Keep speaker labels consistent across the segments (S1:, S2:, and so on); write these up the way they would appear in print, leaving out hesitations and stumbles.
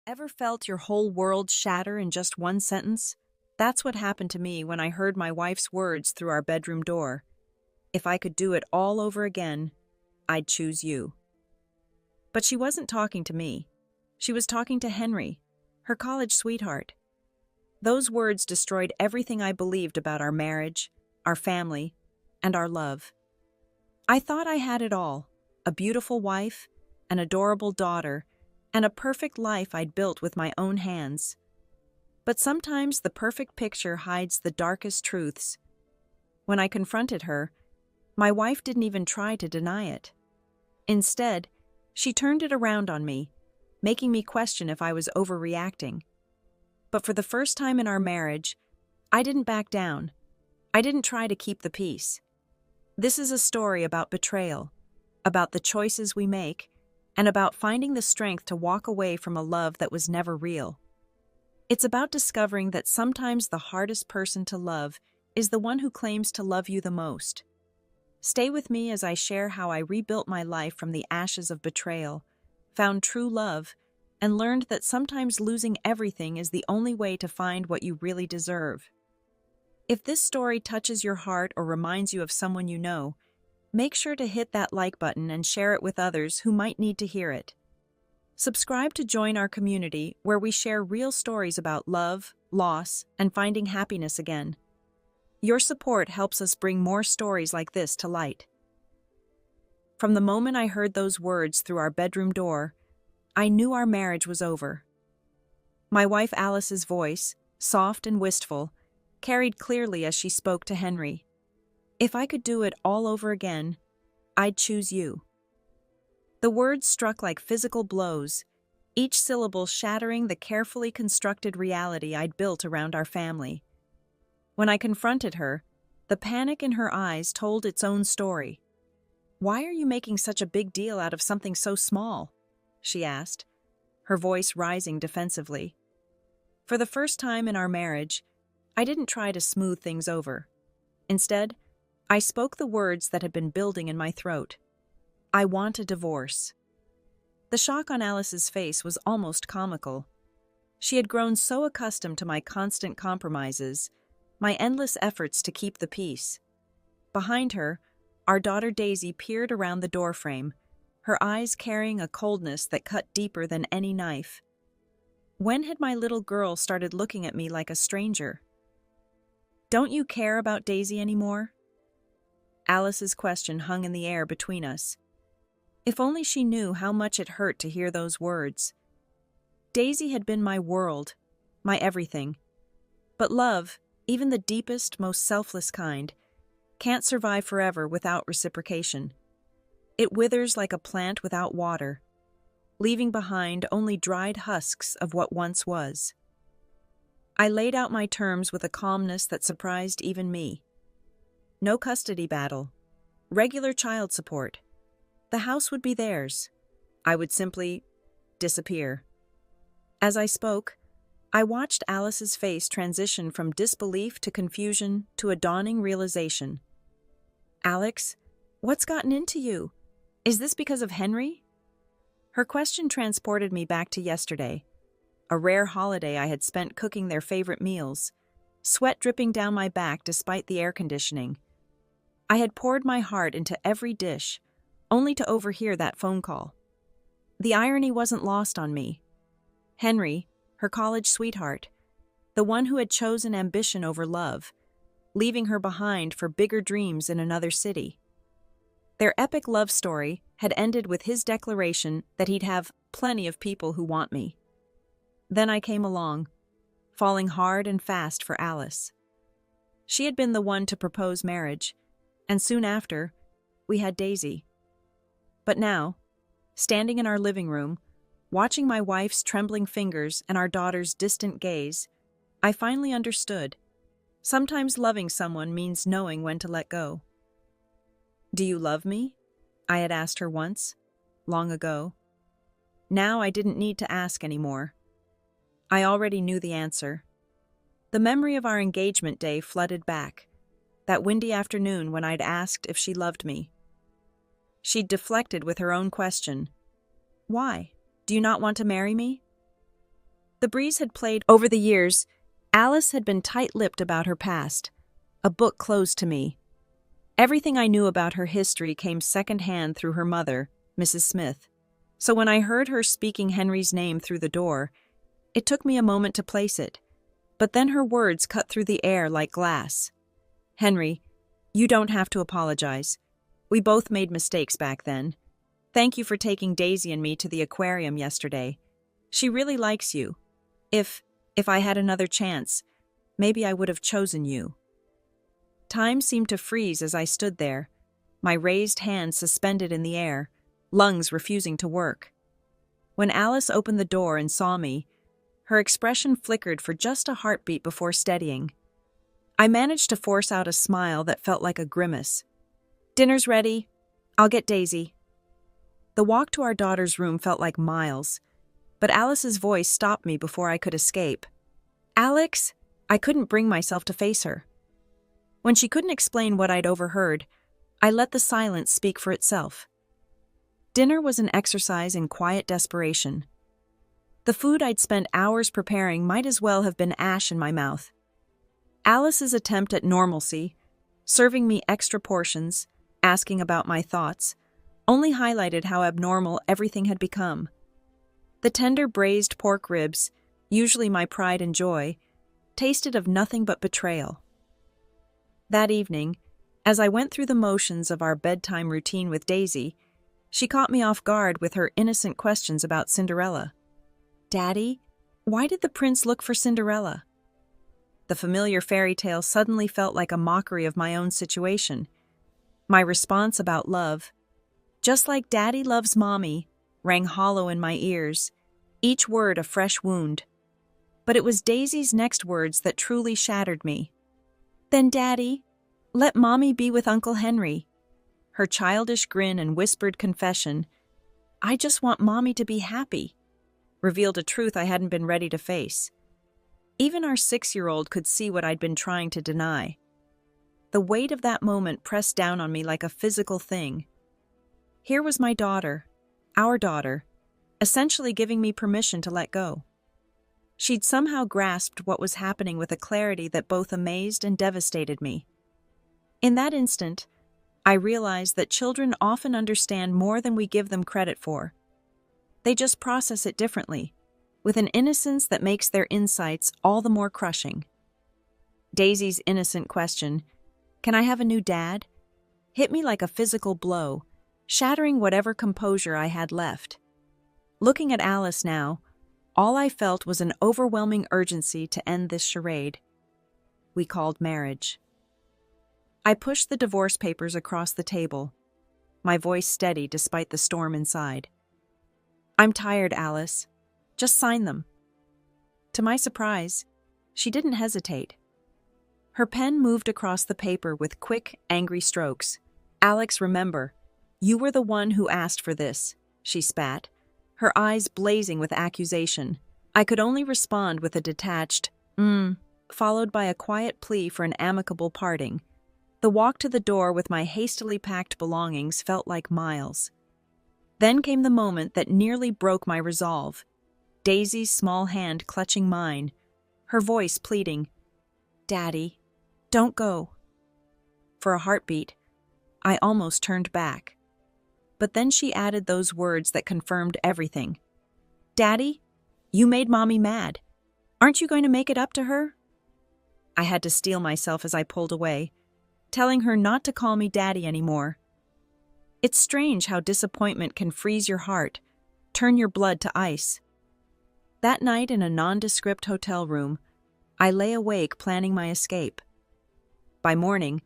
S1: Ever felt your whole world shatter in just one sentence? That's what happened to me when I heard my wife's words through our bedroom door. If I could do it all over again, I'd choose you. But she wasn't talking to me. She was talking to Henry, her college sweetheart. Those words destroyed everything I believed about our marriage, our family, and our love. I thought I had it all: a beautiful wife, an adorable daughter, and a perfect life I'd built with my own hands. But sometimes the perfect picture hides the darkest truths. When I confronted her, my wife didn't even try to deny it. Instead, she turned it around on me, making me question if I was overreacting. But for the first time in our marriage, I didn't back down. I didn't try to keep the peace. This is a story about betrayal, about the choices we make, and about finding the strength to walk away from a love that was never real. It's about discovering that sometimes the hardest person to love is the one who claims to love you the most. Stay with me as I share how I rebuilt my life from the ashes of betrayal, found true love, and learned that sometimes losing everything is the only way to find what you really deserve. If this story touches your heart or reminds you of someone you know, make sure to hit that like button and share it with others who might need to hear it. Subscribe to join our community where we share real stories about love, loss, and finding happiness again. Your support helps us bring more stories like this to light. From the moment I heard those words through our bedroom door, I knew our marriage was over. My wife Alice's voice, soft and wistful, carried clearly as she spoke to Henry. If I could do it all over again, I'd choose you. The words struck like physical blows, each syllable shattering the carefully constructed reality I'd built around our family. When I confronted her, the panic in her eyes told its own story. "Why are you making such a big deal out of something so small?" she asked, her voice rising defensively. For the first time in our marriage, I didn't try to smooth things over. Instead, I spoke the words that had been building in my throat. I want a divorce. The shock on Alice's face was almost comical. She had grown so accustomed to my constant compromises, my endless efforts to keep the peace. Behind her, our daughter Daisy peered around the doorframe, her eyes carrying a coldness that cut deeper than any knife. When had my little girl started looking at me like a stranger? "Don't you care about Daisy anymore?" Alice's question hung in the air between us. If only she knew how much it hurt to hear those words. Daisy had been my world, my everything. But love, even the deepest, most selfless kind, can't survive forever without reciprocation. It withers like a plant without water, leaving behind only dried husks of what once was. I laid out my terms with a calmness that surprised even me. No custody battle, regular child support. The house would be theirs. I would simply disappear. As I spoke, I watched Alice's face transition from disbelief to confusion to a dawning realization. "Alex, what's gotten into you? Is this because of Henry?" Her question transported me back to yesterday, a rare holiday I had spent cooking their favorite meals, sweat dripping down my back despite the air conditioning. I had poured my heart into every dish, only to overhear that phone call. The irony wasn't lost on me. Henry, her college sweetheart, the one who had chosen ambition over love, leaving her behind for bigger dreams in another city. Their epic love story had ended with his declaration that he'd have plenty of people who want me. Then I came along, falling hard and fast for Alice. She had been the one to propose marriage, and soon after, we had Daisy. But now, standing in our living room, watching my wife's trembling fingers and our daughter's distant gaze, I finally understood. Sometimes loving someone means knowing when to let go. "Do you love me?" I had asked her once, long ago. Now I didn't need to ask anymore. I already knew the answer. The memory of our engagement day flooded back, that windy afternoon when I'd asked if she loved me. She'd deflected with her own question. "Why? Do you not want to marry me?" The breeze had played over the years. Alice had been tight-lipped about her past, a book closed to me. Everything I knew about her history came secondhand through her mother, Mrs. Smith. So when I heard her speaking Henry's name through the door, it took me a moment to place it. But then her words cut through the air like glass. "Henry, you don't have to apologize. We both made mistakes back then. Thank you for taking Daisy and me to the aquarium yesterday. She really likes you. If I had another chance, maybe I would have chosen you." Time seemed to freeze as I stood there, my raised hands suspended in the air, lungs refusing to work. When Alice opened the door and saw me, her expression flickered for just a heartbeat before steadying. I managed to force out a smile that felt like a grimace. "Dinner's ready. I'll get Daisy." The walk to our daughter's room felt like miles, but Alice's voice stopped me before I could escape. "Alex!" I couldn't bring myself to face her. When she couldn't explain what I'd overheard, I let the silence speak for itself. Dinner was an exercise in quiet desperation. The food I'd spent hours preparing might as well have been ash in my mouth. Alice's attempt at normalcy, serving me extra portions, asking about my thoughts, only highlighted how abnormal everything had become. The tender braised pork ribs, usually my pride and joy, tasted of nothing but betrayal. That evening, as I went through the motions of our bedtime routine with Daisy, she caught me off guard with her innocent questions about Cinderella. "Daddy, why did the prince look for Cinderella?" The familiar fairy tale suddenly felt like a mockery of my own situation. My response about love, "Just like Daddy loves Mommy," rang hollow in my ears, each word a fresh wound. But it was Daisy's next words that truly shattered me. "Then, Daddy, let Mommy be with Uncle Henry." Her childish grin and whispered confession, "I just want Mommy to be happy," revealed a truth I hadn't been ready to face. Even our 6-year-old could see what I'd been trying to deny. The weight of that moment pressed down on me like a physical thing. Here was my daughter, our daughter, essentially giving me permission to let go. She'd somehow grasped what was happening with a clarity that both amazed and devastated me. In that instant, I realized that children often understand more than we give them credit for. They just process it differently, with an innocence that makes their insights all the more crushing. Daisy's innocent question, "Can I have a new dad?" hit me like a physical blow, shattering whatever composure I had left. Looking at Alice now, all I felt was an overwhelming urgency to end this charade we called marriage. I pushed the divorce papers across the table, my voice steady despite the storm inside. "I'm tired, Alice. Just sign them." To my surprise, she didn't hesitate. Her pen moved across the paper with quick, angry strokes. "Alex, remember, you were the one who asked for this," she spat, her eyes blazing with accusation. I could only respond with a detached, followed by a quiet plea for an amicable parting. The walk to the door with my hastily packed belongings felt like miles. Then came the moment that nearly broke my resolve. Daisy's small hand clutching mine, her voice pleading, "Daddy, don't go." For a heartbeat, I almost turned back. But then she added those words that confirmed everything. "Daddy, you made Mommy mad. Aren't you going to make it up to her?" I had to steel myself as I pulled away, telling her not to call me Daddy anymore. It's strange how disappointment can freeze your heart, turn your blood to ice. That night in a nondescript hotel room, I lay awake planning my escape. By morning,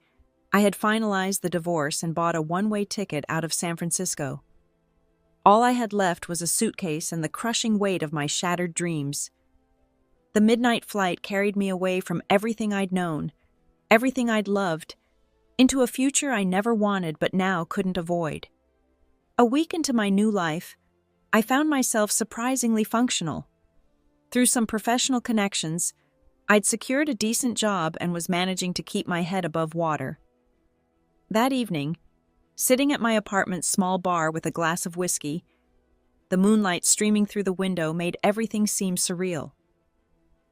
S1: I had finalized the divorce and bought a one-way ticket out of San Francisco. All I had left was a suitcase and the crushing weight of my shattered dreams. The midnight flight carried me away from everything I'd known, everything I'd loved, into a future I never wanted but now couldn't avoid. A week into my new life, I found myself surprisingly functional. Through some professional connections, I'd secured a decent job and was managing to keep my head above water. That evening, sitting at my apartment's small bar with a glass of whiskey, the moonlight streaming through the window made everything seem surreal.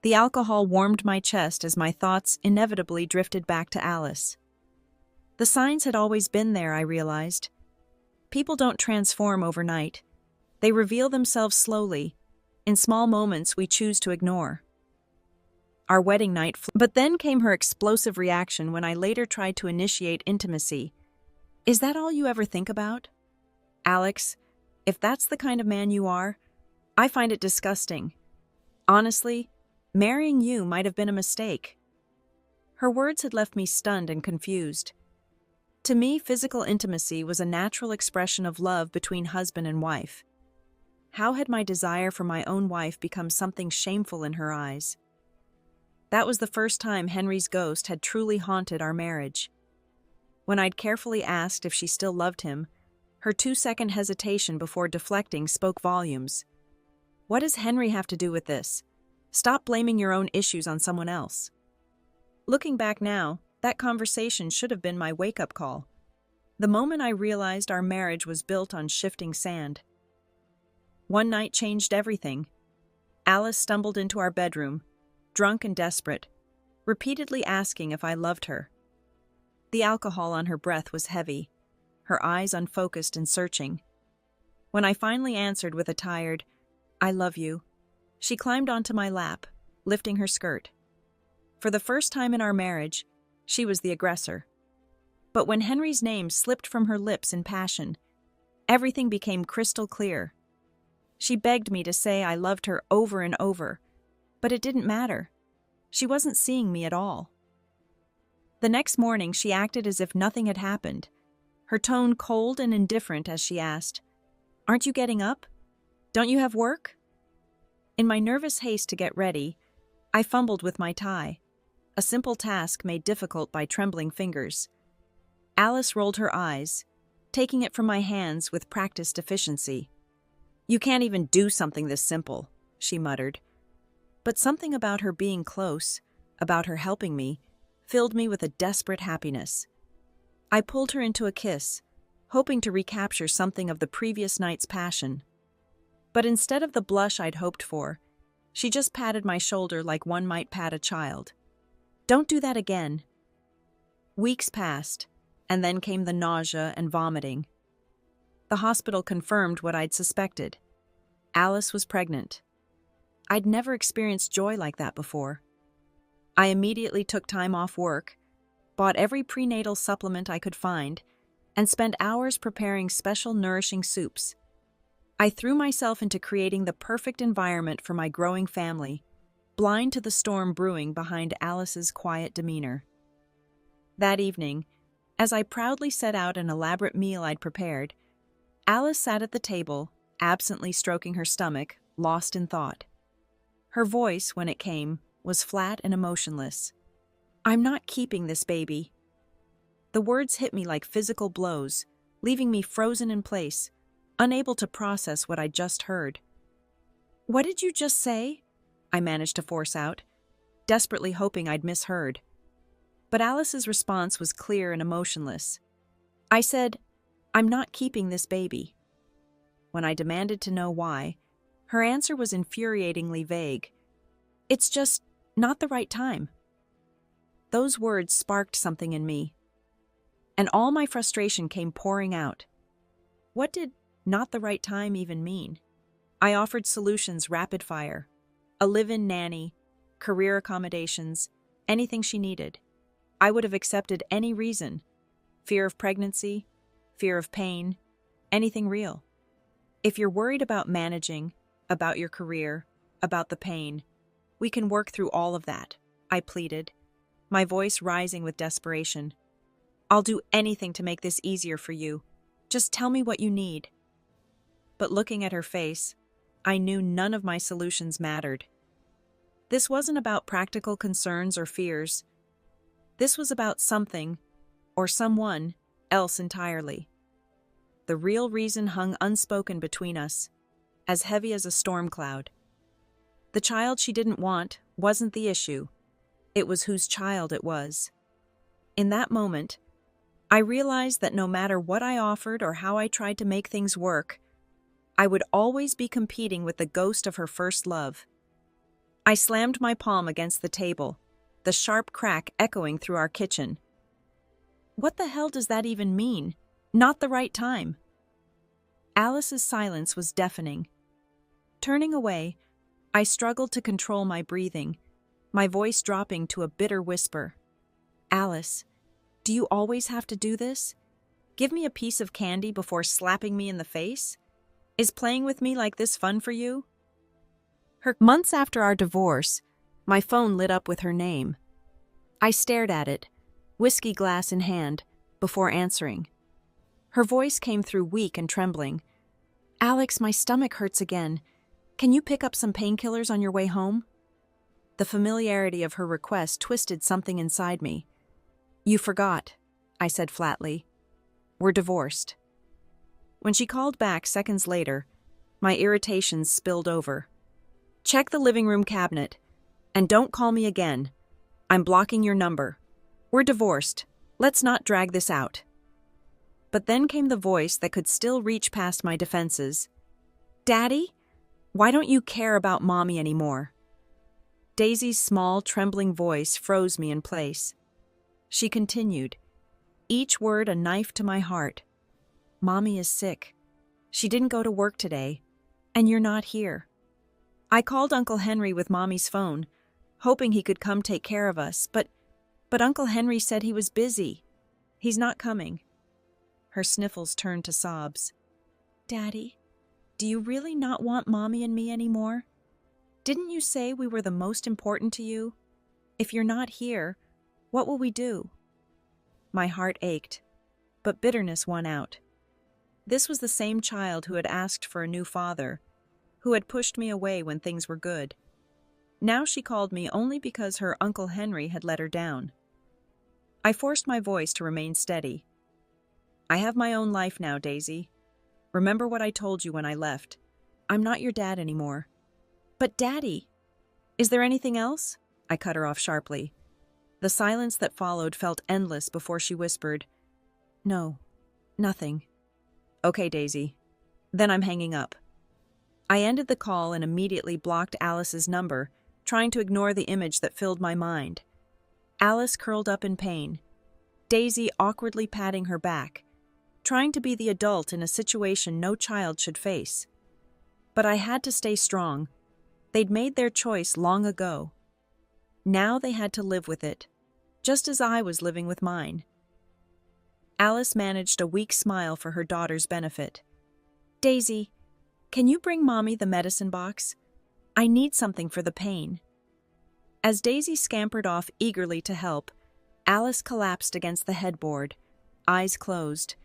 S1: The alcohol warmed my chest as my thoughts inevitably drifted back to Alice. The signs had always been there, I realized. People don't transform overnight. They reveal themselves slowly, in small moments we choose to ignore. Our wedding night, but then came her explosive reaction when I later tried to initiate intimacy. Is that all you ever think about? Alex, if that's the kind of man you are, I find it disgusting. Honestly, marrying you might have been a mistake. Her words had left me stunned and confused. To me, physical intimacy was a natural expression of love between husband and wife. How had my desire for my own wife become something shameful in her eyes? That was the first time Henry's ghost had truly haunted our marriage. When I'd carefully asked if she still loved him, her 2-second hesitation before deflecting spoke volumes. What does Henry have to do with this? Stop blaming your own issues on someone else. Looking back now, that conversation should have been my wake-up call. The moment I realized our marriage was built on shifting sand. One night changed everything. Alice stumbled into our bedroom, drunk and desperate, repeatedly asking if I loved her. The alcohol on her breath was heavy, her eyes unfocused and searching. When I finally answered with a tired, "I love you," she climbed onto my lap, lifting her skirt. For the first time in our marriage, she was the aggressor. But when Henry's name slipped from her lips in passion, everything became crystal clear. She begged me to say I loved her over and over, but it didn't matter. She wasn't seeing me at all. The next morning, she acted as if nothing had happened, her tone cold and indifferent as she asked, "Aren't you getting up? Don't you have work?" In my nervous haste to get ready, I fumbled with my tie, a simple task made difficult by trembling fingers. Alice rolled her eyes, taking it from my hands with practiced efficiency. "You can't even do something this simple," she muttered. But something about her being close, about her helping me, filled me with a desperate happiness. I pulled her into a kiss, hoping to recapture something of the previous night's passion. But instead of the blush I'd hoped for, she just patted my shoulder like one might pat a child. "Don't do that again." Weeks passed, and then came the nausea and vomiting. The hospital confirmed what I'd suspected. Alice was pregnant. I'd never experienced joy like that before. I immediately took time off work, bought every prenatal supplement I could find, and spent hours preparing special nourishing soups. I threw myself into creating the perfect environment for my growing family, blind to the storm brewing behind Alice's quiet demeanor. That evening, as I proudly set out an elaborate meal I'd prepared, Alice sat at the table, absently stroking her stomach, lost in thought. Her voice, when it came, was flat and emotionless. "I'm not keeping this baby." The words hit me like physical blows, leaving me frozen in place, unable to process what I'd just heard. "What did you just say?" I managed to force out, desperately hoping I'd misheard. But Alice's response was clear and emotionless. I said, "I'm not keeping this baby." When I demanded to know why, her answer was infuriatingly vague. "It's just not the right time." Those words sparked something in me, and all my frustration came pouring out. What did "not the right time" even mean? I offered solutions rapid fire: a live-in nanny, career accommodations, anything she needed. I would have accepted any reason: fear of pregnancy, fear of pain, anything real. If you're worried about managing, about your career, about the pain, we can work through all of that, I pleaded, my voice rising with desperation. "I'll do anything to make this easier for you. Just tell me what you need." But looking at her face, I knew none of my solutions mattered. This wasn't about practical concerns or fears. This was about something, or someone, else entirely. The real reason hung unspoken between us, as heavy as a storm cloud. The child she didn't want wasn't the issue. It was whose child it was. In that moment, I realized that no matter what I offered or how I tried to make things work, I would always be competing with the ghost of her first love. I slammed my palm against the table, the sharp crack echoing through our kitchen. What the hell does that even mean? Not the right time. Alice's silence was deafening. Turning away, I struggled to control my breathing, my voice dropping to a bitter whisper. Alice, do you always have to do this? Give me a piece of candy before slapping me in the face? Is playing with me like this fun for you? Months after our divorce, my phone lit up with her name. I stared at it, whiskey glass in hand, before answering. Her voice came through weak and trembling. Alex, my stomach hurts again. Can you pick up some painkillers on your way home? The familiarity of her request twisted something inside me. You forgot, I said flatly. We're divorced. When she called back seconds later, my irritation spilled over. Check the living room cabinet, and don't call me again. I'm blocking your number. We're divorced. Let's not drag this out. But then came the voice that could still reach past my defenses. Daddy, why don't you care about Mommy anymore? Daisy's small, trembling voice froze me in place. She continued, each word a knife to my heart. Mommy is sick. She didn't go to work today, and you're not here. I called Uncle Henry with Mommy's phone, hoping he could come take care of us, but Uncle Henry said he was busy. He's not coming. Her sniffles turned to sobs. Daddy, do you really not want Mommy and me anymore? Didn't you say we were the most important to you? If you're not here, what will we do? My heart ached, but bitterness won out. This was the same child who had asked for a new father, who had pushed me away when things were good. Now she called me only because her Uncle Henry had let her down. I forced my voice to remain steady. I have my own life now, Daisy. Remember what I told you when I left. I'm not your dad anymore. But Daddy, is there anything else? I cut her off sharply. The silence that followed felt endless before she whispered, No, nothing. Okay, Daisy. Then I'm hanging up. I ended the call and immediately blocked Alice's number, trying to ignore the image that filled my mind. Alice curled up in pain, Daisy awkwardly patting her back, trying to be the adult in a situation no child should face. But I had to stay strong. They'd made their choice long ago. Now they had to live with it, just as I was living with mine. Alice managed a weak smile for her daughter's benefit. Daisy, can you bring Mommy the medicine box? I need something for the pain. As Daisy scampered off eagerly to help, Alice collapsed against the headboard, eyes closed,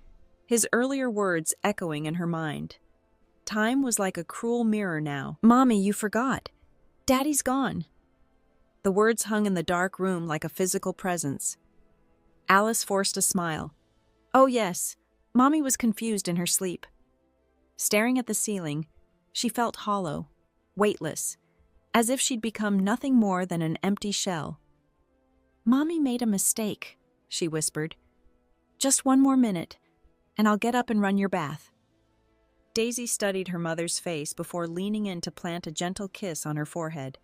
S1: his earlier words echoing in her mind. Time was like a cruel mirror now. Mommy, you forgot. Daddy's gone. The words hung in the dark room like a physical presence. Alice forced a smile. Oh yes, Mommy was confused in her sleep. Staring at the ceiling, she felt hollow, weightless, as if she'd become nothing more than an empty shell. Mommy made a mistake, she whispered. Just one more minute, and I'll get up and run your bath. Daisy studied her mother's face before leaning in to plant a gentle kiss on her forehead.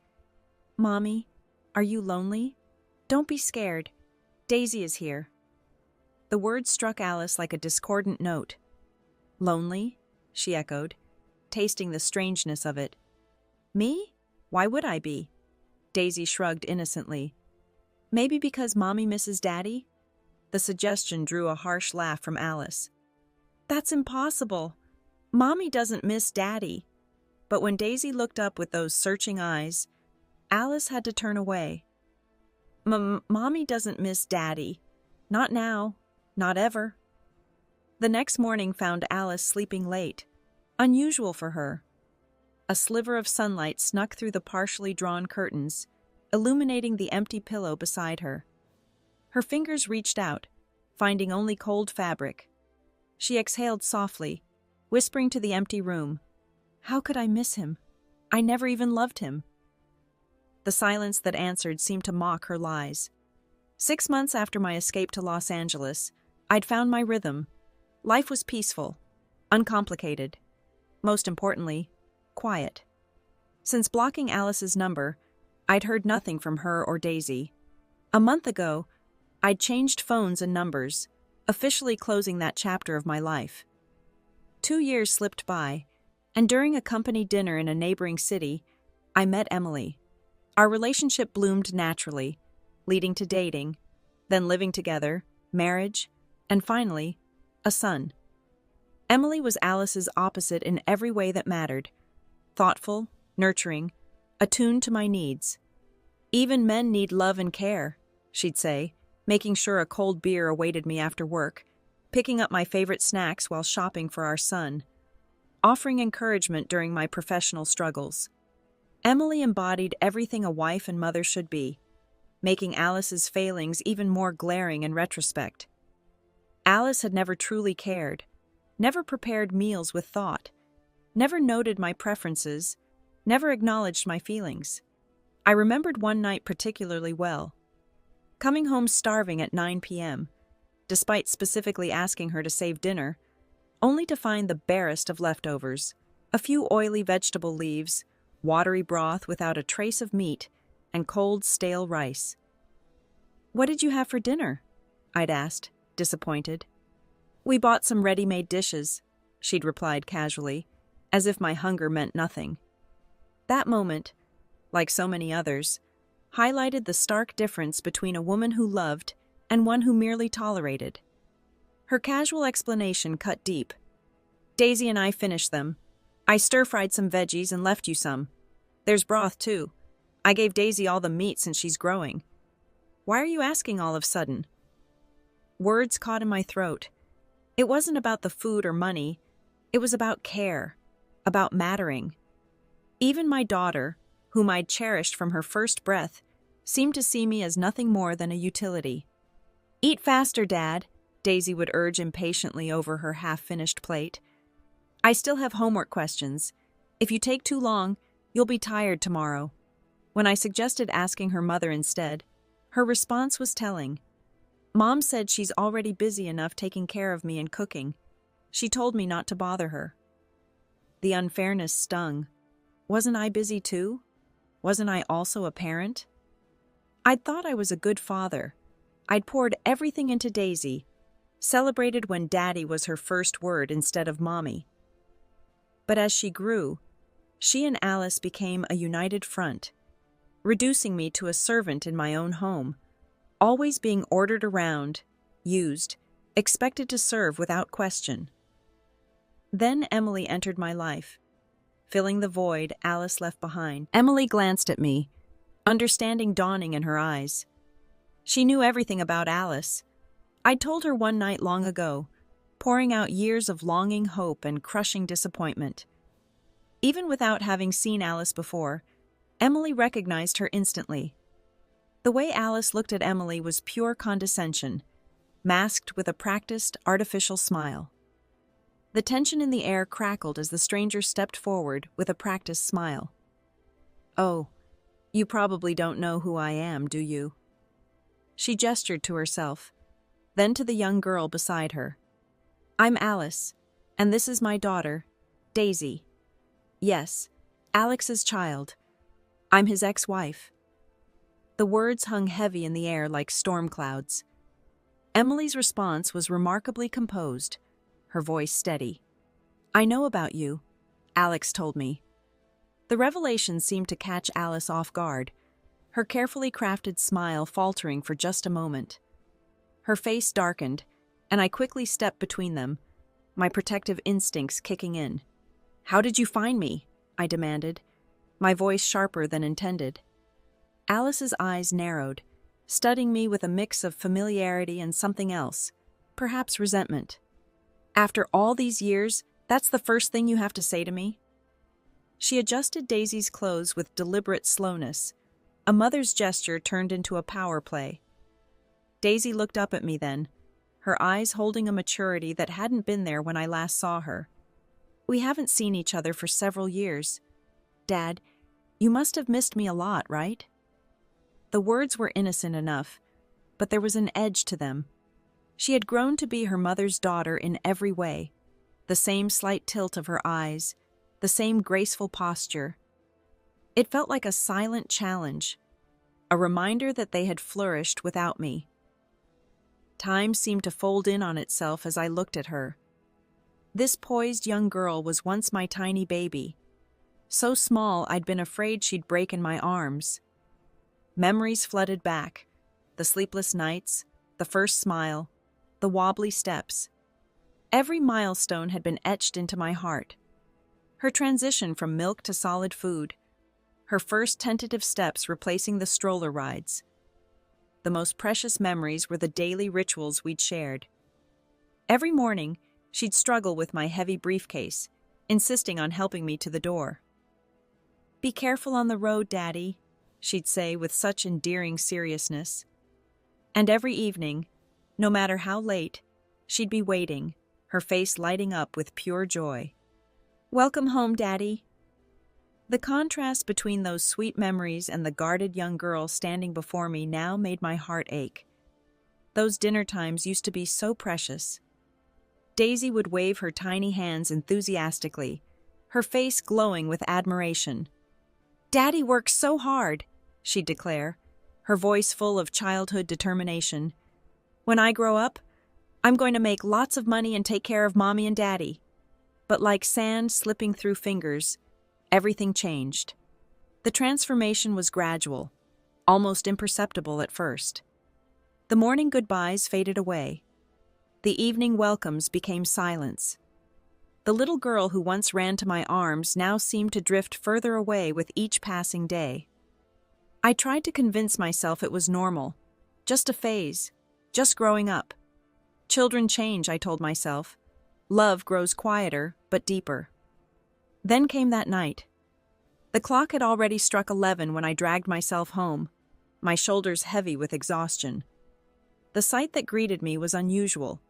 S1: Mommy, are you lonely? Don't be scared. Daisy is here. The words struck Alice like a discordant note. Lonely? She echoed, tasting the strangeness of it. Me? Why would I be? Daisy shrugged innocently. Maybe because Mommy misses Daddy? The suggestion drew a harsh laugh from Alice. That's impossible. Mommy doesn't miss Daddy. But when Daisy looked up with those searching eyes, Alice had to turn away. Mommy doesn't miss Daddy. Not now. Not ever. The next morning found Alice sleeping late, unusual for her. A sliver of sunlight snuck through the partially drawn curtains, illuminating the empty pillow beside her. Her fingers reached out, finding only cold fabric. She exhaled softly, whispering to the empty room, How could I miss him? I never even loved him. The silence that answered seemed to mock her lies. 6 months after my escape to Los Angeles, I'd found my rhythm. Life was peaceful, uncomplicated. Most importantly, quiet. Since blocking Alice's number, I'd heard nothing from her or Daisy. A month ago, I'd changed phones and numbers, officially closing that chapter of my life. 2 years slipped by, and during a company dinner in a neighboring city, I met Emily. Our relationship bloomed naturally, leading to dating, then living together, marriage, and finally, a son. Emily was Alice's opposite in every way that mattered: thoughtful, nurturing, attuned to my needs. "Even men need love and care," she'd say, making sure a cold beer awaited me after work, picking up my favorite snacks while shopping for our son, offering encouragement during my professional struggles. Emily embodied everything a wife and mother should be, making Alice's failings even more glaring in retrospect. Alice had never truly cared, never prepared meals with thought, never noted my preferences, never acknowledged my feelings. I remembered one night particularly well. Coming home starving at 9 p.m., despite specifically asking her to save dinner, only to find the barest of leftovers, a few oily vegetable leaves, watery broth without a trace of meat, and cold, stale rice. "What did you have for dinner?" I'd asked, disappointed. "We bought some ready-made dishes," she'd replied casually, as if my hunger meant nothing. That moment, like so many others, highlighted the stark difference between a woman who loved and one who merely tolerated. Her casual explanation cut deep. "Daisy and I finished them. I stir-fried some veggies and left you some. There's broth, too. I gave Daisy all the meat since she's growing. Why are you asking all of a sudden?" Words caught in my throat. It wasn't about the food or money. It was about care, about mattering. Even my daughter, whom I'd cherished from her first breath, seemed to see me as nothing more than a utility. "Eat faster, Dad," Daisy would urge impatiently over her half-finished plate. "I still have homework questions. If you take too long, you'll be tired tomorrow." When I suggested asking her mother instead, her response was telling. "Mom said she's already busy enough taking care of me and cooking. She told me not to bother her." The unfairness stung. Wasn't I busy too? Wasn't I also a parent? I'd thought I was a good father. I'd poured everything into Daisy, celebrated when Daddy was her first word instead of Mommy. But as she grew, she and Alice became a united front, reducing me to a servant in my own home, always being ordered around, used, expected to serve without question. Then Emily entered my life, filling the void Alice left behind. Emily glanced at me, understanding dawning in her eyes. She knew everything about Alice. I'd told her one night long ago, pouring out years of longing hope and crushing disappointment. Even without having seen Alice before, Emily recognized her instantly. The way Alice looked at Emily was pure condescension, masked with a practiced, artificial smile. The tension in the air crackled as the stranger stepped forward with a practiced smile. "Oh, you probably don't know who I am, do you?" She gestured to herself, then to the young girl beside her. "I'm Alice, and this is my daughter, Daisy. Yes, Alex's child. I'm his ex-wife." The words hung heavy in the air like storm clouds. Emily's response was remarkably composed, her voice steady. "I know about you," Alex told me. The revelation seemed to catch Alice off guard, her carefully crafted smile faltering for just a moment. Her face darkened, and I quickly stepped between them, my protective instincts kicking in. "How did you find me?" I demanded, my voice sharper than intended. Alice's eyes narrowed, studying me with a mix of familiarity and something else, perhaps resentment. "After all these years, that's the first thing you have to say to me?" She adjusted Daisy's clothes with deliberate slowness. A mother's gesture turned into a power play. Daisy looked up at me then, her eyes holding a maturity that hadn't been there when I last saw her. "We haven't seen each other for several years. Dad, you must have missed me a lot, right?" The words were innocent enough, but there was an edge to them. She had grown to be her mother's daughter in every way, the same slight tilt of her eyes, the same graceful posture. It felt like a silent challenge, a reminder that they had flourished without me. Time seemed to fold in on itself as I looked at her. This poised young girl was once my tiny baby, so small I'd been afraid she'd break in my arms. Memories flooded back, the sleepless nights, the first smile, the wobbly steps. Every milestone had been etched into my heart. Her transition from milk to solid food, her first tentative steps replacing the stroller rides. The most precious memories were the daily rituals we'd shared. Every morning, she'd struggle with my heavy briefcase, insisting on helping me to the door. "Be careful on the road, Daddy," she'd say with such endearing seriousness. And every evening, no matter how late, she'd be waiting, her face lighting up with pure joy. "Welcome home, Daddy." The contrast between those sweet memories and the guarded young girl standing before me now made my heart ache. Those dinner times used to be so precious. Daisy would wave her tiny hands enthusiastically, her face glowing with admiration. "Daddy works so hard," she'd declare, her voice full of childhood determination. "When I grow up, I'm going to make lots of money and take care of Mommy and Daddy." But like sand slipping through fingers, everything changed. The transformation was gradual, almost imperceptible at first. The morning goodbyes faded away. The evening welcomes became silence. The little girl who once ran to my arms now seemed to drift further away with each passing day. I tried to convince myself it was normal, just a phase, just growing up. Children change, I told myself. Love grows quieter, but deeper. Then came that night. The clock had already struck 11 when I dragged myself home, my shoulders heavy with exhaustion. The sight that greeted me was unusual.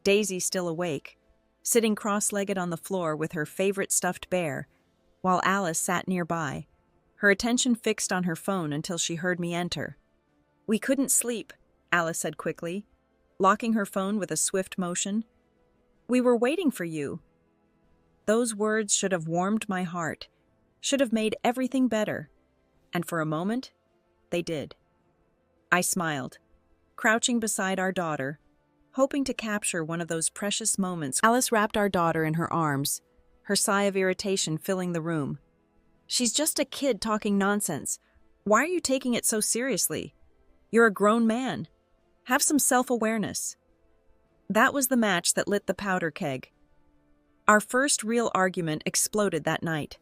S1: Daisy still awake, sitting cross-legged on the floor with her favorite stuffed bear, while Alice sat nearby, her attention fixed on her phone until she heard me enter. "We couldn't sleep," Alice said quickly, locking her phone with a swift motion. "We were waiting for you." Those words should have warmed my heart, should have made everything better, and for a moment, they did. I smiled, crouching beside our daughter, hoping to capture one of those precious moments. Alice wrapped our daughter in her arms, her sigh of irritation filling the room. "She's just a kid talking nonsense. Why are you taking it so seriously? You're a grown man. Have some self-awareness." That was the match that lit the powder keg. Our first real argument exploded that night.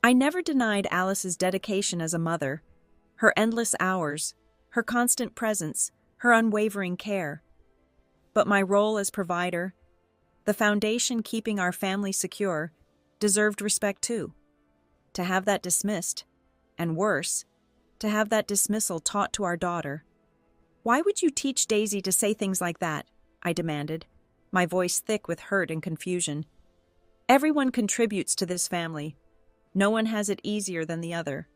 S1: I never denied Alice's dedication as a mother, her endless hours, her constant presence, her unwavering care. But my role as provider, the foundation keeping our family secure, deserved respect too. To have that dismissed, and worse, to have that dismissal taught to our daughter. "Why would you teach Daisy to say things like that?" I demanded, my voice thick with hurt and confusion. "Everyone contributes to this family. No one has it easier than the other."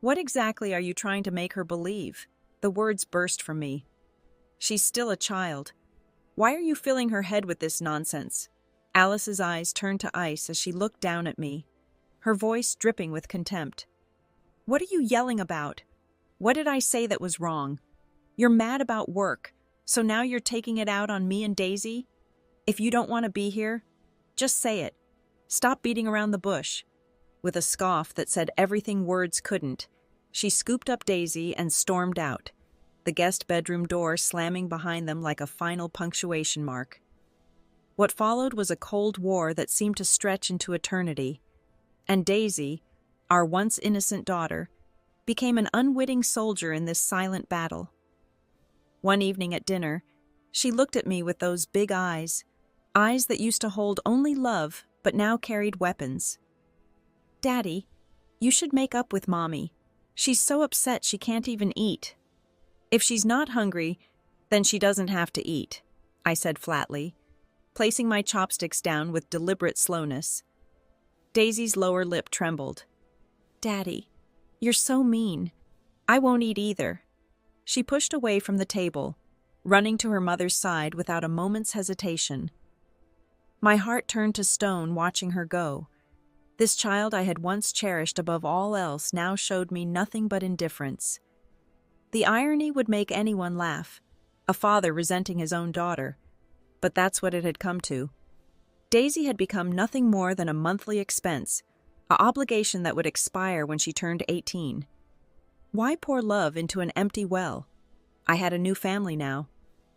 S1: "What exactly are you trying to make her believe?" The words burst from me. "She's still a child. Why are you filling her head with this nonsense?" Alice's eyes turned to ice as she looked down at me, her voice dripping with contempt. "What are you yelling about? What did I say that was wrong? You're mad about work, so now you're taking it out on me and Daisy? If you don't want to be here, just say it. Stop beating around the bush." With a scoff that said everything words couldn't, she scooped up Daisy and stormed out, the guest bedroom door slamming behind them like a final punctuation mark. What followed was a cold war that seemed to stretch into eternity, and Daisy, our once innocent daughter, became an unwitting soldier in this silent battle. One evening at dinner, she looked at me with those big eyes that used to hold only love but now carried weapons. "Daddy, you should make up with Mommy. She's so upset she can't even eat." "If she's not hungry, then she doesn't have to eat," I said flatly, placing my chopsticks down with deliberate slowness. Daisy's lower lip trembled. "Daddy, you're so mean. I won't eat either." She pushed away from the table, running to her mother's side without a moment's hesitation. My heart turned to stone watching her go. This child I had once cherished above all else now showed me nothing but indifference. The irony would make anyone laugh, a father resenting his own daughter, but that's what it had come to. Daisy had become nothing more than a monthly expense, an obligation that would expire when she turned 18. Why pour love into an empty well? I had a new family now,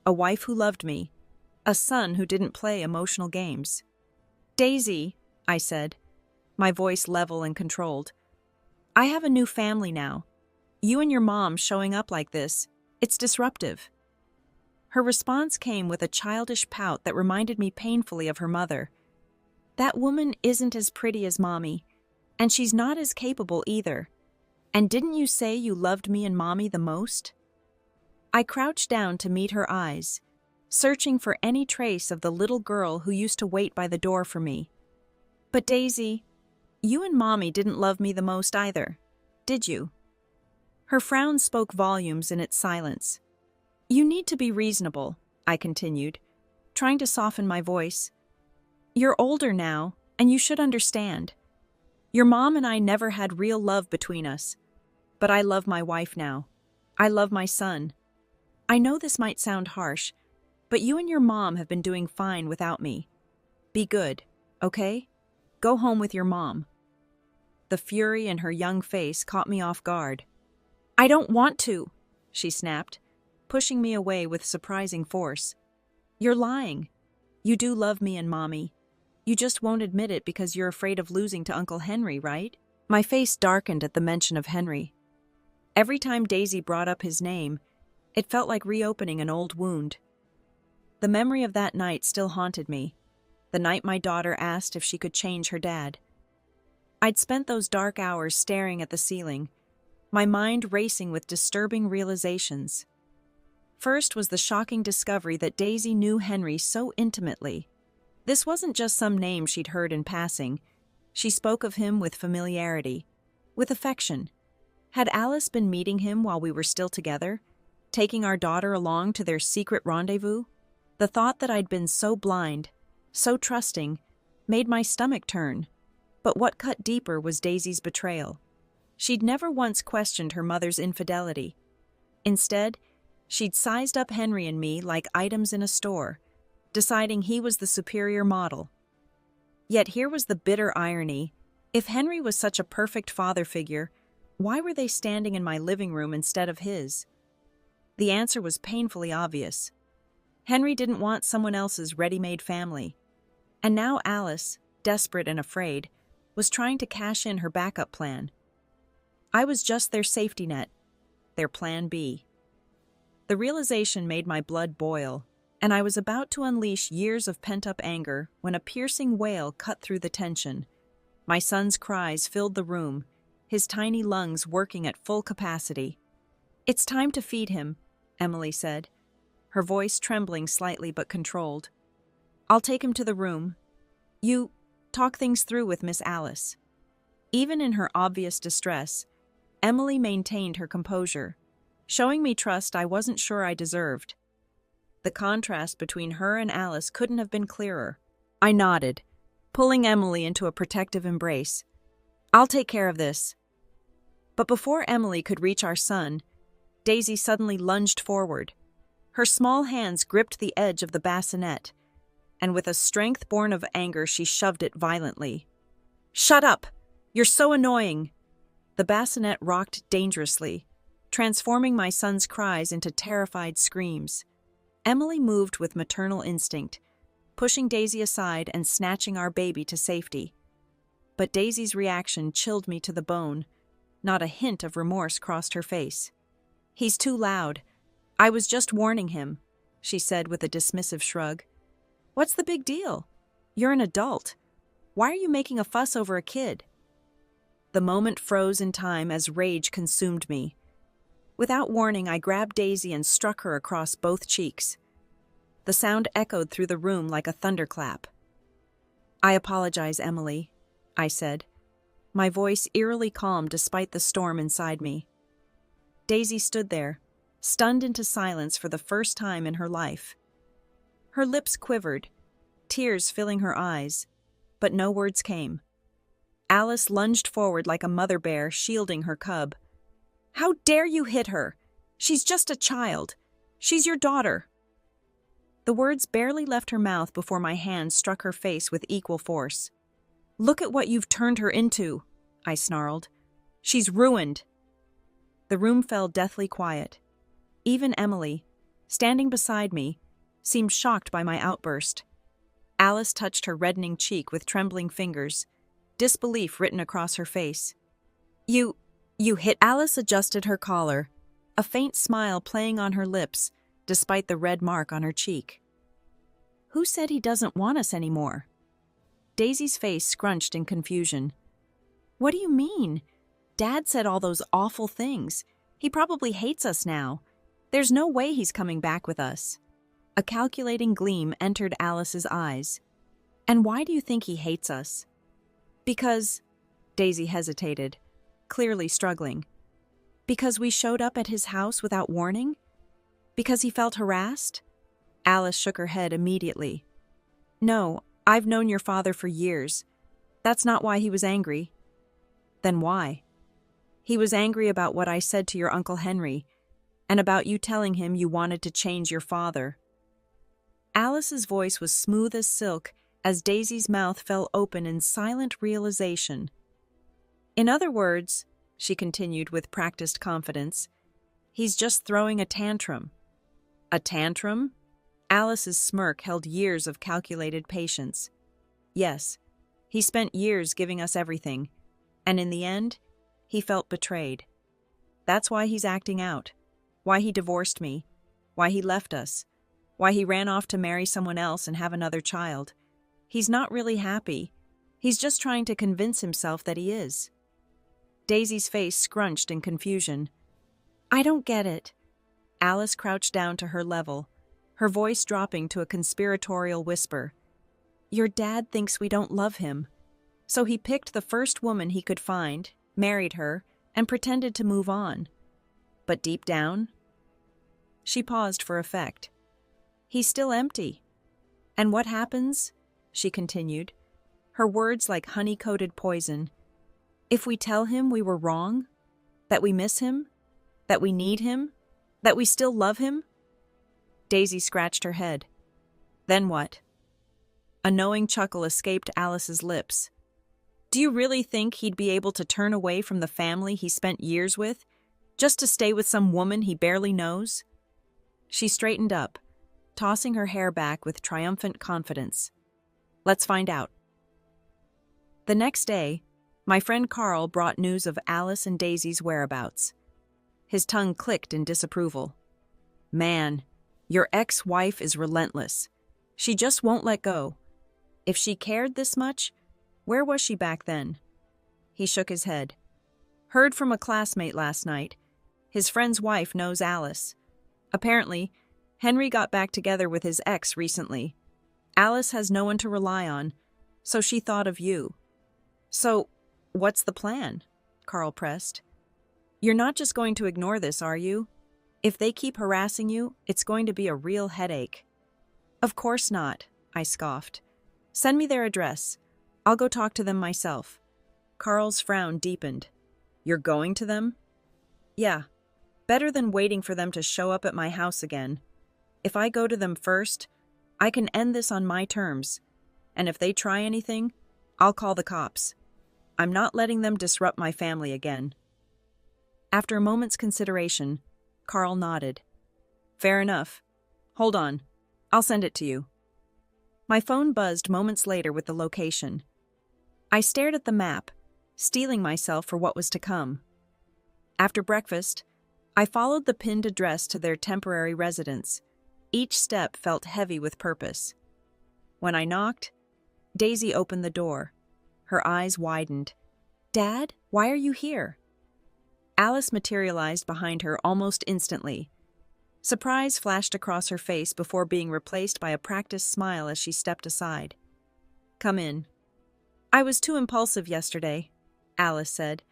S1: a wife who loved me, a son who didn't play emotional games. "Daisy," I said, my voice level and controlled, "I have a new family now. You and your mom showing up like this, it's disruptive." Her response came with a childish pout that reminded me painfully of her mother. "That woman isn't as pretty as Mommy, and she's not as capable either. And didn't you say you loved me and Mommy the most?" I crouched down to meet her eyes, searching for any trace of the little girl who used to wait by the door for me. "But Daisy, you and Mommy didn't love me the most either, did you?" Her frown spoke volumes in its silence. "You need to be reasonable," I continued, trying to soften my voice. "You're older now, and you should understand. Your mom and I never had real love between us, but I love my wife now. I love my son. I know this might sound harsh, but you and your mom have been doing fine without me. Be good, okay? Go home with your mom." The fury in her young face caught me off guard. "I don't want to," she snapped, pushing me away with surprising force. "You're lying. You do love me and Mommy. You just won't admit it because you're afraid of losing to Uncle Henry, right?" My face darkened at the mention of Henry. Every time Daisy brought up his name, it felt like reopening an old wound. The memory of that night still haunted me, the night my daughter asked if she could change her dad. I'd spent those dark hours staring at the ceiling, my mind racing with disturbing realizations. First was the shocking discovery that Daisy knew Henry so intimately. This wasn't just some name she'd heard in passing. She spoke of him with familiarity, with affection. Had Alice been meeting him while we were still together, taking our daughter along to their secret rendezvous? The thought that I'd been so blind, so trusting, made my stomach turn. But what cut deeper was Daisy's betrayal. She'd never once questioned her mother's infidelity. Instead, she'd sized up Henry and me like items in a store, deciding he was the superior model. Yet here was the bitter irony. If Henry was such a perfect father figure, why were they standing in my living room instead of his? The answer was painfully obvious. Henry didn't want someone else's ready-made family. And now Alice, desperate and afraid, was trying to cash in her backup plan. I was just their safety net, their plan B. The realization made my blood boil, and I was about to unleash years of pent-up anger when a piercing wail cut through the tension. My son's cries filled the room, his tiny lungs working at full capacity. "It's time to feed him," Emily said, her voice trembling slightly but controlled. "I'll take him to the room. You talk things through with Miss Alice." Even in her obvious distress, Emily maintained her composure, showing me trust I wasn't sure I deserved. The contrast between her and Alice couldn't have been clearer. I nodded, pulling Emily into a protective embrace. "I'll take care of this." But before Emily could reach our son, Daisy suddenly lunged forward. Her small hands gripped the edge of the bassinet, and with a strength born of anger she shoved it violently. "Shut up! You're so annoying!" The bassinet rocked dangerously, transforming my son's cries into terrified screams. Emily moved with maternal instinct, pushing Daisy aside and snatching our baby to safety. But Daisy's reaction chilled me to the bone. Not a hint of remorse crossed her face. "He's too loud. I was just warning him," she said with a dismissive shrug. "What's the big deal? You're an adult. Why are you making a fuss over a kid?" The moment froze in time as rage consumed me. Without warning, I grabbed Daisy and struck her across both cheeks. The sound echoed through the room like a thunderclap. "I apologize, Emily," I said, my voice eerily calm despite the storm inside me. Daisy stood there, stunned into silence for the first time in her life. Her lips quivered, tears filling her eyes, but no words came. Alice lunged forward like a mother bear shielding her cub. "How dare you hit her? She's just a child. She's your daughter." The words barely left her mouth before my hand struck her face with equal force. "Look at what you've turned her into," I snarled. "She's ruined." The room fell deathly quiet. Even Emily, standing beside me, seemed shocked by my outburst. Alice touched her reddening cheek with trembling fingers, disbelief written across her face. You hit." Alice adjusted her collar, a faint smile playing on her lips despite the red mark on her cheek. "Who said he doesn't want us anymore?" Daisy's face scrunched in confusion. "What do you mean? Dad said all those awful things. He probably hates us now. There's no way he's coming back with us." A calculating gleam entered Alice's eyes. "And why do you think he hates us?" "Because," Daisy hesitated, clearly struggling. "Because we showed up at his house without warning? Because he felt harassed?" Alice shook her head immediately. "No, I've known your father for years. That's not why he was angry." "Then why?" "He was angry about what I said to your Uncle Henry, and about you telling him you wanted to change your father." Alice's voice was smooth as silk as Daisy's mouth fell open in silent realization. "In other words," she continued with practiced confidence, "he's just throwing a tantrum." "A tantrum?" Alice's smirk held years of calculated patience. "Yes, he spent years giving us everything, and in the end, he felt betrayed. That's why he's acting out, why he divorced me, why he left us, why he ran off to marry someone else and have another child. He's not really happy. He's just trying to convince himself that he is." Daisy's face scrunched in confusion. "I don't get it." Alice crouched down to her level, her voice dropping to a conspiratorial whisper. "Your dad thinks we don't love him. So he picked the first woman he could find, married her, and pretended to move on. But deep down..." She paused for effect. "He's still empty. And what happens?" she continued, her words like honey-coated poison. "If we tell him we were wrong, that we miss him, that we need him, that we still love him?" Daisy scratched her head. "Then what?" A knowing chuckle escaped Alice's lips. "Do you really think he'd be able to turn away from the family he spent years with, just to stay with some woman he barely knows?" She straightened up, tossing her hair back with triumphant confidence. "Let's find out." The next day, my friend Carl brought news of Alice and Daisy's whereabouts. His tongue clicked in disapproval. "Man, your ex-wife is relentless. She just won't let go. If she cared this much, where was she back then?" He shook his head. "Heard from a classmate last night. His friend's wife knows Alice. Apparently, Henry got back together with his ex recently. Alice has no one to rely on, so she thought of you." "So, what's the plan?" Carl pressed. "You're not just going to ignore this, are you? If they keep harassing you, it's going to be a real headache." "Of course not," I scoffed. "Send me their address. I'll go talk to them myself." Carl's frown deepened. "You're going to them?" "Yeah. Better than waiting for them to show up at my house again. If I go to them first, I can end this on my terms. And if they try anything, I'll call the cops. I'm not letting them disrupt my family again." After a moment's consideration, Carl nodded. "Fair enough. Hold on. I'll send it to you." My phone buzzed moments later with the location. I stared at the map, steeling myself for what was to come. After breakfast, I followed the pinned address to their temporary residence. Each step felt heavy with purpose. When I knocked, Daisy opened the door. Her eyes widened. "Dad, why are you here?" Alice materialized behind her almost instantly. Surprise flashed across her face before being replaced by a practiced smile as she stepped aside. "Come in." "I was too impulsive yesterday," Alice said,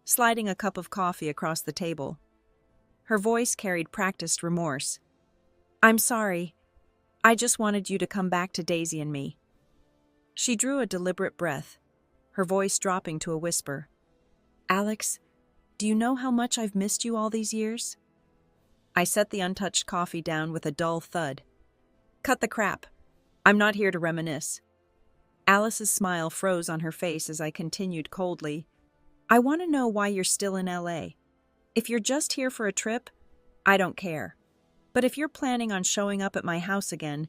S1: sliding a cup of coffee across the table. Her voice carried practiced remorse. "I'm sorry. I just wanted you to come back to Daisy and me." She drew a deliberate breath. her voice dropping to a whisper. Alex, do you know how much I've missed you all these years? I set the untouched coffee down with a dull thud. Cut the crap. I'm not here to reminisce. Alice's smile froze on her face as I continued coldly. I want to know why you're still in LA. If you're just here for a trip, I don't care. But if you're planning on showing up at my house again,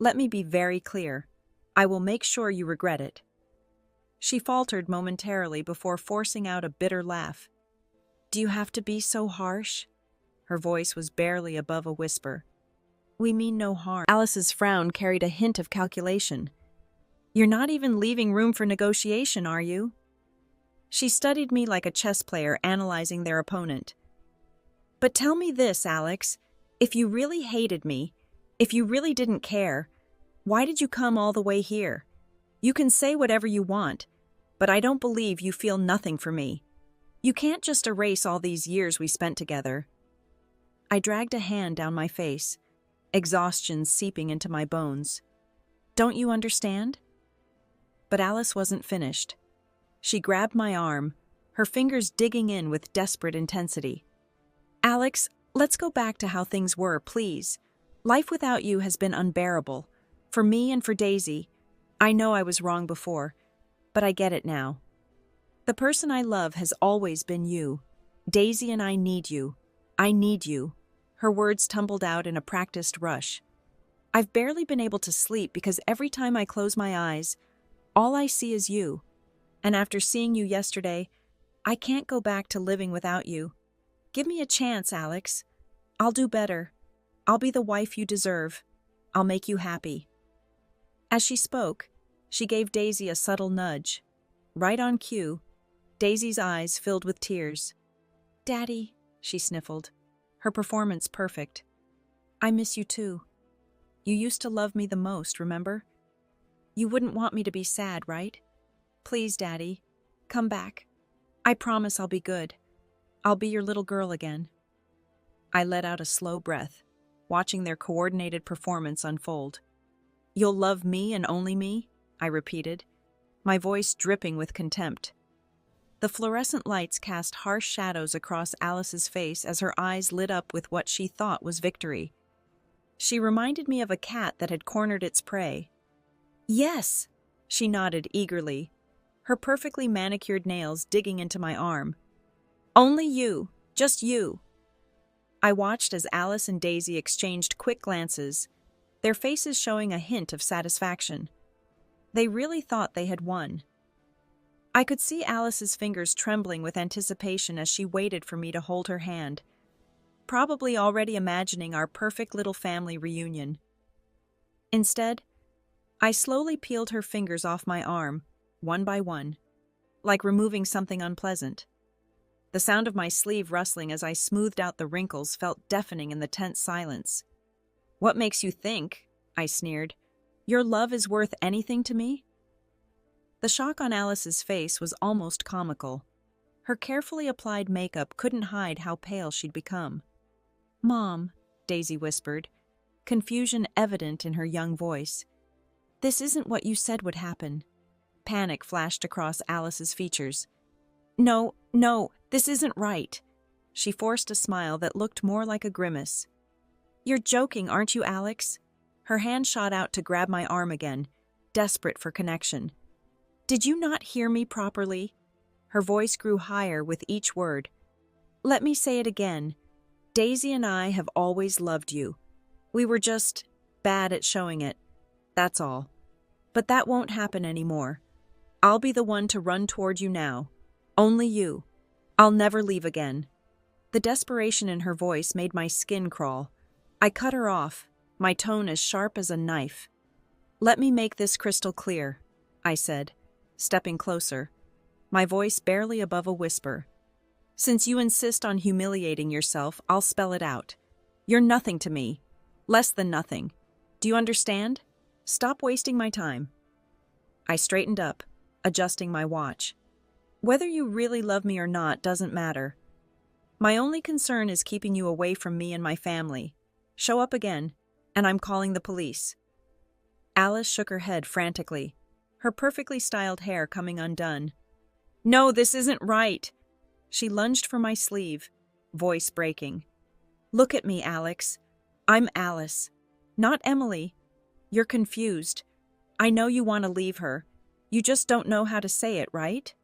S1: let me be very clear. I will make sure you regret it. She faltered momentarily before forcing out a bitter laugh. Do you have to be so harsh? Her voice was barely above a whisper. We mean no harm. Alice's frown carried a hint of calculation. You're not even leaving room for negotiation, are you? She studied me like a chess player analyzing their opponent. But tell me this, Alex. If you really hated me, if you really didn't care, why did you come all the way here? You can say whatever you want, but I don't believe you feel nothing for me. You can't just erase all these years we spent together. I dragged a hand down my face, exhaustion seeping into my bones. Don't you understand? But Alice wasn't finished. She grabbed my arm, her fingers digging in with desperate intensity. Alex, let's go back to how things were, please. Life without you has been unbearable. For me and for Daisy. I know I was wrong before, but I get it now. The person I love has always been you. Daisy and I need you. I need you. Her words tumbled out in a practiced rush. I've barely been able to sleep because every time I close my eyes, all I see is you. And after seeing you yesterday, I can't go back to living without you. Give me a chance, Alex. I'll do better. I'll be the wife you deserve. I'll make you happy. As she spoke, she gave Daisy a subtle nudge. Right on cue, Daisy's eyes filled with tears. Daddy, she sniffled, her performance perfect. I miss you too. You used to love me the most, remember? You wouldn't want me to be sad, right? Please, Daddy, come back. I promise I'll be good. I'll be your little girl again. I let out a slow breath, watching their coordinated performance unfold. You'll love me and only me? I repeated, my voice dripping with contempt. The fluorescent lights cast harsh shadows across Alice's face as her eyes lit up with what she thought was victory. She reminded me of a cat that had cornered its prey. Yes, she nodded eagerly, her perfectly manicured nails digging into my arm. Only you, just you. I watched as Alice and Daisy exchanged quick glances, their faces showing a hint of satisfaction. They really thought they had won. I could see Alice's fingers trembling with anticipation as she waited for me to hold her hand, probably already imagining our perfect little family reunion. Instead, I slowly peeled her fingers off my arm, one by one, like removing something unpleasant. The sound of my sleeve rustling as I smoothed out the wrinkles felt deafening in the tense silence. What makes you think, I sneered, your love is worth anything to me? The shock on Alice's face was almost comical. Her carefully applied makeup couldn't hide how pale she'd become. Mom, Daisy whispered, confusion evident in her young voice. This isn't what you said would happen. Panic flashed across Alice's features. No, this isn't right. She forced a smile that looked more like a grimace. You're joking, aren't you, Alex? Her hand shot out to grab my arm again, desperate for connection. Did you not hear me properly? Her voice grew higher with each word. Let me say it again. Daisy and I have always loved you. We were just bad at showing it. That's all. But that won't happen anymore. I'll be the one to run toward you now. Only you. I'll never leave again. The desperation in her voice made my skin crawl. I cut her off, my tone as sharp as a knife. Let me make this crystal clear, I said, stepping closer, my voice barely above a whisper. Since you insist on humiliating yourself, I'll spell it out. You're nothing to me. Less than nothing. Do you understand? Stop wasting my time. I straightened up, adjusting my watch. Whether you really love me or not doesn't matter. My only concern is keeping you away from me and my family. Show up again, and I'm calling the police. Alice shook her head frantically. her perfectly styled hair coming undone. "No, this isn't right." She lunged for my sleeve, voice breaking. "Look at me, Alex. I'm Alice, not Emily. You're confused. I know you want to leave her. You just don't know how to say it, right?"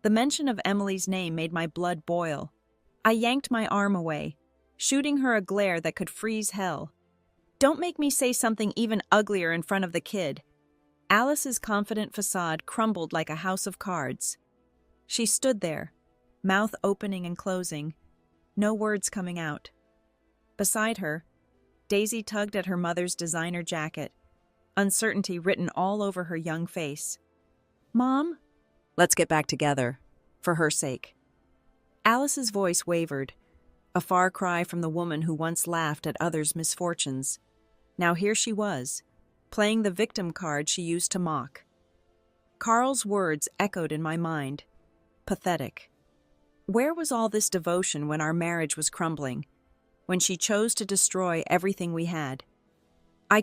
S1: The mention of Emily's name made my blood boil. I yanked my arm away, shooting her a glare that could freeze hell. "Don't make me say something even uglier in front of the kid." Alice's confident facade crumbled like a house of cards. She stood there, mouth opening and closing, no words coming out. Beside her, Daisy tugged at her mother's designer jacket, uncertainty written all over her young face. "Mom?" "Let's get back together, for her sake." Alice's voice wavered, a far cry from the woman who once laughed at others' misfortunes. Now here she was, playing the victim card she used to mock. Carl's words echoed in my mind. Pathetic. Where was all this devotion when our marriage was crumbling, when she chose to destroy everything we had? I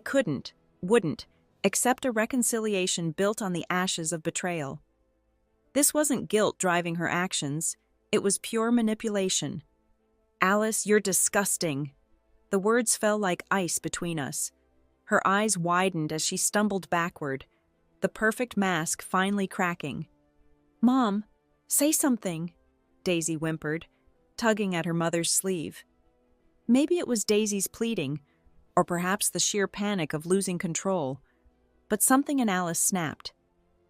S1: wouldn't, accept a reconciliation built on the ashes of betrayal. This wasn't guilt driving her actions, it was pure manipulation. "Alice, you're disgusting." The words fell like ice between us. Her eyes widened as she stumbled backward, the perfect mask finally cracking. "Mom, say something," Daisy whimpered, tugging at her mother's sleeve. Maybe it was Daisy's pleading, or perhaps the sheer panic of losing control, but something in Alice snapped.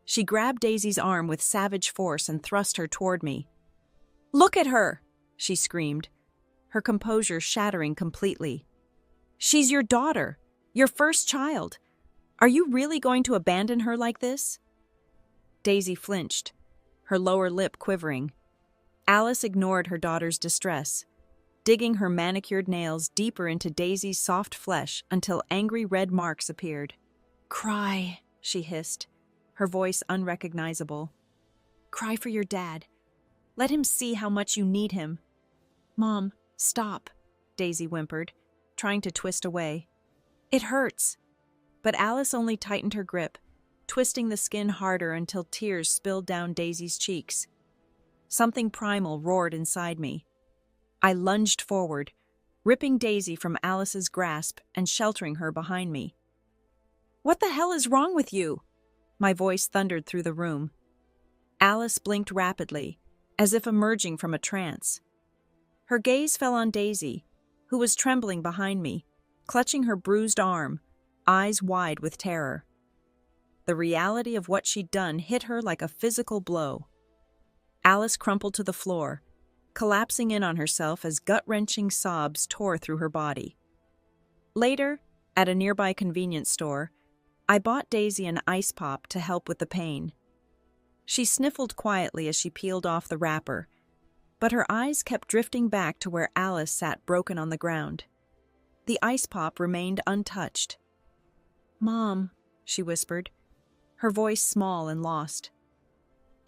S1: She grabbed Daisy's arm with savage force and thrust her toward me. "Look at her!" she screamed, her composure shattering completely. "She's your daughter, your first child. Are you really going to abandon her like this?" Daisy flinched, her lower lip quivering. Alice ignored her daughter's distress, digging her manicured nails deeper into Daisy's soft flesh until angry red marks appeared. "Cry," she hissed, her voice unrecognizable. "Cry for your dad. Let him see how much you need him." "Mom, stop," Daisy whimpered, trying to twist away. "It hurts." But Alice only tightened her grip, twisting the skin harder until tears spilled down Daisy's cheeks. Something primal roared inside me. I lunged forward, ripping Daisy from Alice's grasp and sheltering her behind me. "What the hell is wrong with you?" My voice thundered through the room. Alice blinked rapidly, as if emerging from a trance. Her gaze fell on Daisy, who was trembling behind me, clutching her bruised arm, eyes wide with terror. The reality of what she'd done hit her like a physical blow. Alice crumpled to the floor, collapsing in on herself as gut-wrenching sobs tore through her body. Later, at a nearby convenience store, I bought Daisy an ice pop to help with the pain. She sniffled quietly as she peeled off the wrapper, but her eyes kept drifting back to where Alice sat broken on the ground. The ice pop remained untouched. "Mom," she whispered, her voice small and lost.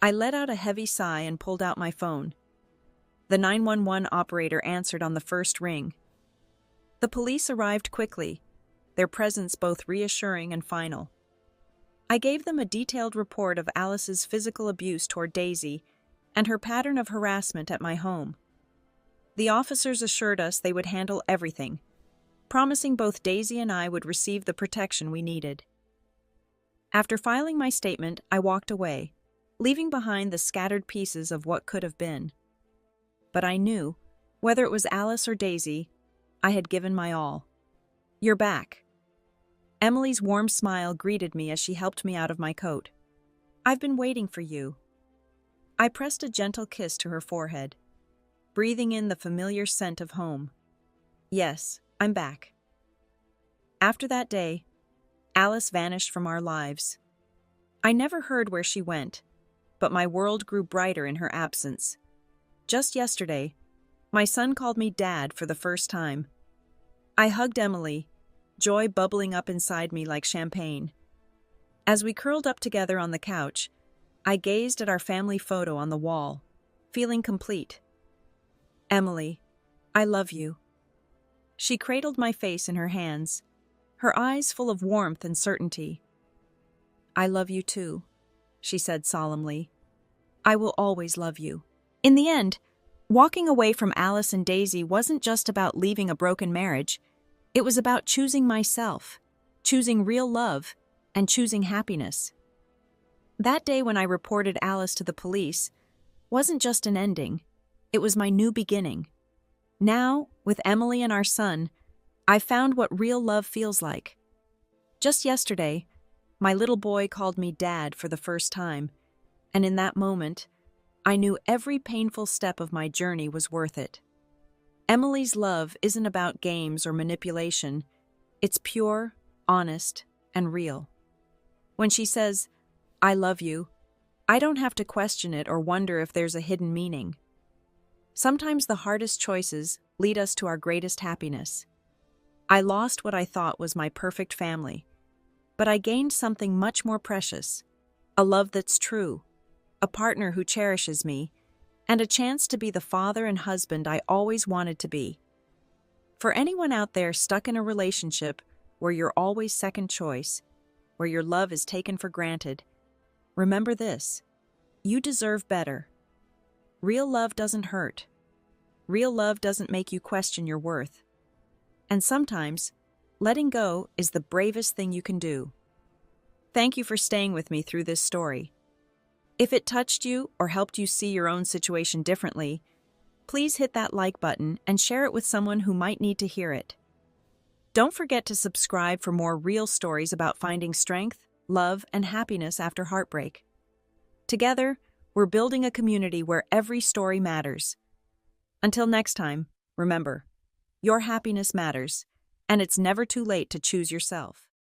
S1: I let out a heavy sigh and pulled out my phone. The 911 operator answered on the first ring. The police arrived quickly, their presence both reassuring and final. I gave them a detailed report of Alice's physical abuse toward Daisy and her pattern of harassment at my home. The officers assured us they would handle everything, promising both Daisy and I would receive the protection we needed. After filing my statement, I walked away, leaving behind the scattered pieces of what could have been. But I knew, whether it was Alice or Daisy, I had given my all. "You're back." Emily's warm smile greeted me as she helped me out of my coat. "I've been waiting for you." I pressed a gentle kiss to her forehead, breathing in the familiar scent of home. "Yes, I'm back." After that day, Alice vanished from our lives. I never heard where she went, but my world grew brighter in her absence. Just yesterday, my son called me Dad for the first time. I hugged Emily, joy bubbling up inside me like champagne. As we curled up together on the couch, I gazed at our family photo on the wall, feeling complete. "Emily, I love you." She cradled my face in her hands, her eyes full of warmth and certainty. "I love you too." she said solemnly. I will always love you. In the end, walking away from Alice and Daisy wasn't just about leaving a broken marriage. It was about choosing myself, choosing real love, and choosing happiness. That day when I reported Alice to the police wasn't just an ending, it was my new beginning. Now, with Emily and our son, I found what real love feels like. Just yesterday, my little boy called me Dad for the first time, and in that moment, I knew every painful step of my journey was worth it. Emily's love isn't about games or manipulation. It's pure, honest, and real. When she says, I love you, I don't have to question it or wonder if there's a hidden meaning. Sometimes the hardest choices lead us to our greatest happiness. I lost what I thought was my perfect family, but I gained something much more precious, a love that's true, a partner who cherishes me, and a chance to be the father and husband I always wanted to be. For anyone out there stuck in a relationship where you're always second choice, where your love is taken for granted, remember this: you deserve better. Real love doesn't hurt. Real love doesn't make you question your worth. And sometimes, letting go is the bravest thing you can do. Thank you for staying with me through this story. If it touched you or helped you see your own situation differently, please hit that like button and share it with someone who might need to hear it. Don't forget to subscribe for more real stories about finding strength, love, and happiness after heartbreak. Together, we're building a community where every story matters. Until next time, remember, your happiness matters, and it's never too late to choose yourself.